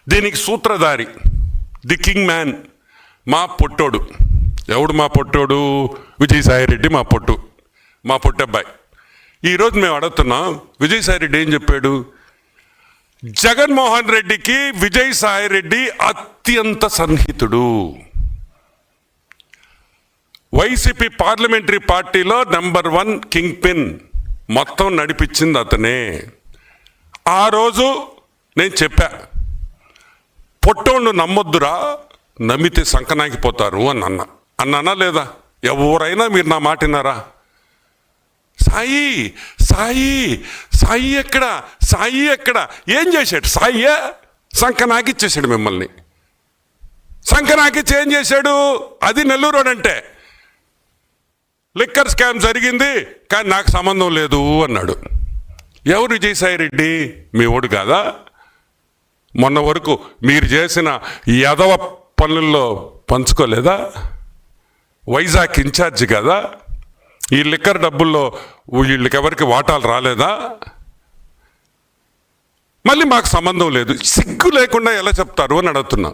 దీనికి సూత్రధారి, the king man, మా పొట్టోడు. ఎవడు మా పొట్టోడు? విజయసాయిరెడ్డి మా పొట్టబ్బాయి. ఈరోజు మేము అడుగుతున్నాం, విజయసాయిరెడ్డి ఏం చెప్పాడు? జగన్మోహన్ రెడ్డికి విజయసాయిరెడ్డి అత్యంత సన్నిహితుడు. వైసీపీ పార్లమెంటరీ పార్టీలో నెంబర్ 1 కింగ్ పిన్, మొత్తం నడిపించింది అతనే. ఆ రోజు నేను చెప్పా, పొట్టోళ్ళు నమ్మొద్దురా, నమ్మితే సంకనాకిపోతారు అని అన్నానా లేదా? ఎవరైనా మీరు నా మాట విన్నారా? సాయి ఎక్కడ ఏం చేశాడు? సాయి సంకనాకిచ్చేసాడు మిమ్మల్ని. సంకనాకిచ్చి ఏం చేశాడు? అది నెల్లూరు అంటే లిక్కర్ స్కామ్ జరిగింది కానీ నాకు సంబంధం లేదు అన్నాడు. ఎవరు విజయసాయిరెడ్డి? మీ ఓడు కాదా? మొన్న వరకు మీరు చేసిన యదవ పనుల్లో పంచుకోలేదా? వైజాగ్ ఇన్ఛార్జ్ కదా? ఈ లిక్కర్ డబ్బుల్లో వీళ్ళకెవరికి వాటాలు రాలేదా? మళ్ళీ మాకు సంబంధం లేదు. సిగ్గు లేకుండా ఎలా చెప్తారు అని అడుగుతున్నా.